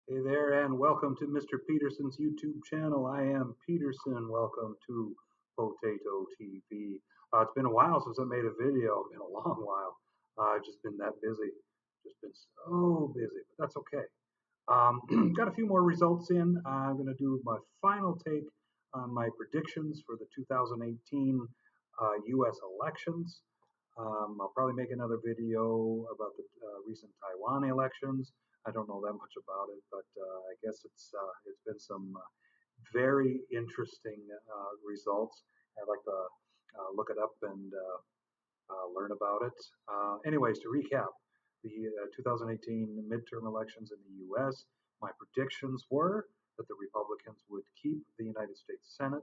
Hey there, and welcome to Mr. Peterson's YouTube channel. I am Peterson. Welcome to Potato TV. It's been a while since I made a video. It's been a long while. I've just been that busy. Just been so busy, but that's okay. Got a few more results in. I'm going to do my final take on my predictions for the 2018 U.S. elections. I'll probably make another video about the recent Taiwan elections. I don't know that much about it, but I guess it's been some very interesting results. I'd like to look it up and learn about it. Anyways, to recap, the 2018 midterm elections in the U.S., my predictions were that the Republicans would keep the United States Senate,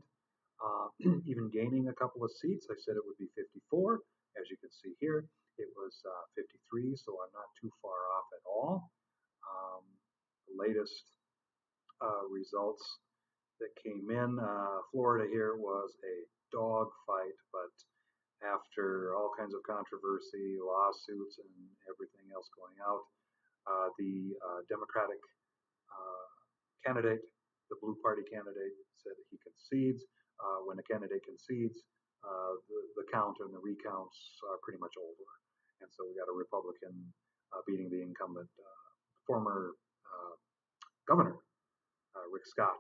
uh, even gaining a couple of seats. I said it would be 54. As you can see here, it was 53, so I'm not too far off at all. Um, the latest results that came in, Florida here was a dog fight, but after all kinds of controversy, lawsuits, and everything else going out, the Democratic uh, candidate, the blue party candidate, said he concedes. When a candidate concedes, the count and the recounts are pretty much over. And so we got a Republican beating the incumbent former governor, Rick Scott,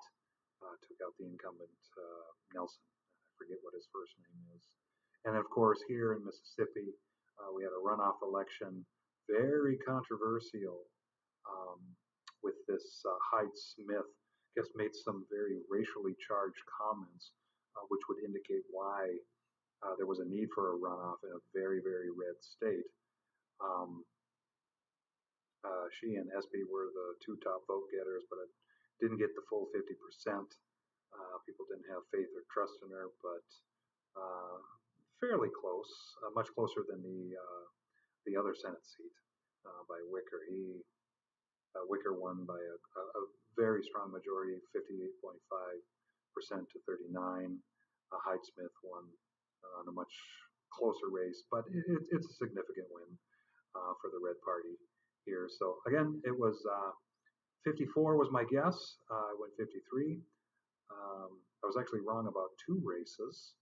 took out the incumbent Nelson. I forget what his first name is. And of course, here in Mississippi, we had a runoff election, very controversial, um, with this Hyde Smith. I guess made some very racially charged comments, which would indicate why there was a need for a runoff in a very, very red state. Um, she and Espy were the two top vote getters, but it didn't get the full 50%. People didn't have faith or trust in her, but uh, fairly close, much closer than the other Senate seat by Wicker. Wicker won by a very strong majority, 58.5% to 39. Hyde Smith won on a much closer race, but it's a significant win for the Red Party here. So again, it was 54 was my guess. I went 53. I was actually wrong about two races.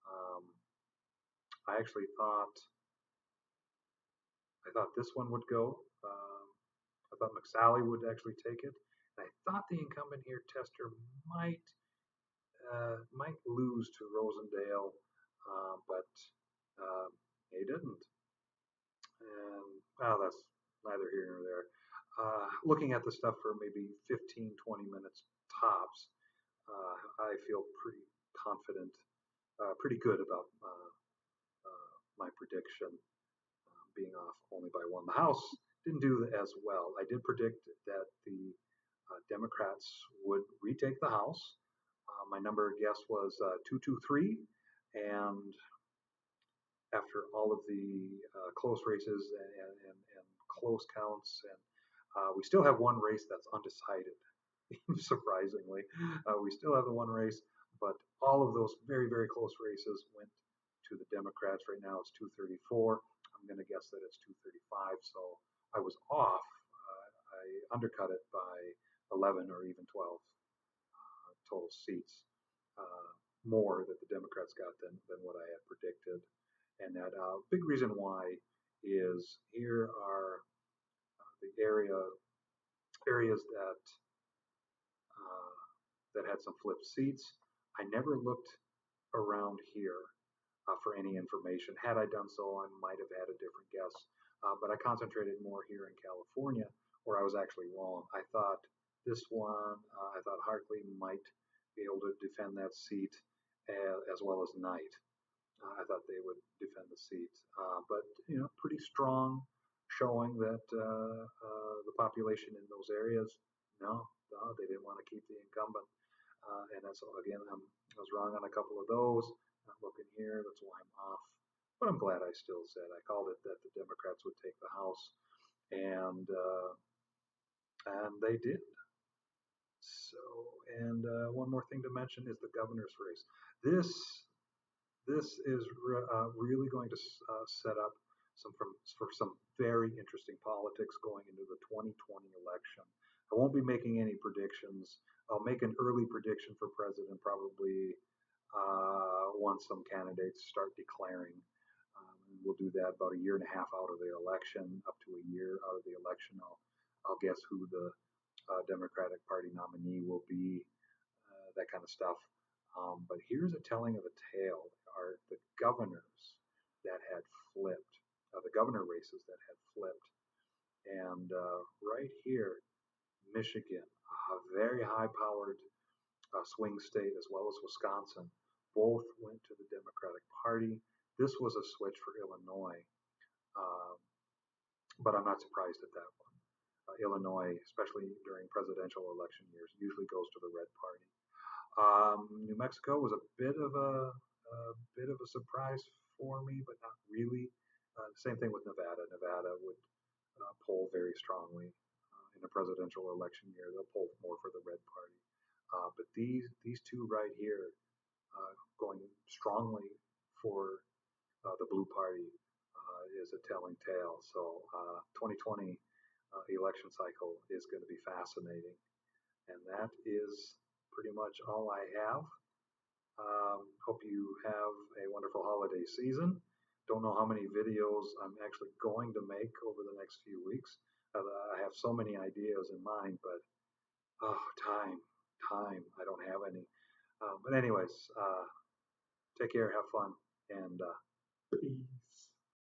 Um, I thought this one would go. I thought McSally would actually take it. And I thought the incumbent here, Tester, might lose to Rosendale, but he didn't. And well, that's neither here nor there. Looking at the stuff for maybe 15, 20 minutes tops, I feel pretty confident, pretty good about my prediction being off only by one. The House didn't do as well. I did predict that the Democrats would retake the House. My number guess was 223, and after all of the close races and close counts, and we still have one race that's undecided. Surprisingly, we still have the one race, but all of those very very close races went to the Democrats. Right now it's 234. I'm going to guess that it's 235. So I was off. I undercut it by 11 or even 12 total seats, uh, more that the Democrats got than what I had predicted. And that big reason why is here are the areas uh, that had some flipped seats. I never looked around here for any information. Had I done so, I might have had a different guess. But I concentrated more here in California, where I was actually wrong. I thought this one, I thought Hartley might be able to defend that seat as well as Knight. I thought they would defend the seat, but pretty strong showing that the population in those areas, no, they didn't want to keep the incumbent. And so again, I was wrong on a couple of those. Not looking here, that's why I'm off. But I'm glad I still said I called it that the Democrats would take the House, and they did. So, and one more thing to mention is the governor's race. This this is really going to set up for some very interesting politics going into the 2020 election. I won't be making any predictions. I'll make an early prediction for president probably once some candidates start declaring. We'll do that about a year and a half out of the election, up to a year out of the election. I'll guess who the Democratic Party nominee will be, that kind of stuff. But here's a telling of a tale: are the governors that had flipped, the governor races that had flipped, and right here, Michigan, a very high-powered swing state, as well as Wisconsin, both went to the Democratic Party. This was a switch for Illinois, um, but I'm not surprised at that one. Illinois, especially during presidential election years, usually goes to the red party. New Mexico was a bit of a surprise for me, but not really. Same thing with Nevada. Nevada would poll very strongly in a presidential election year. They'll poll more for the red party. But these two right here, going strongly for the blue party, is a telling tale. So 2020 election cycle is going to be fascinating, and that is pretty much all I have. Hope you have a wonderful holiday season. Don't know how many videos I'm actually going to make over the next few weeks. I have so many ideas in mind, but oh, time. I don't have any. But anyways, take care, have fun, and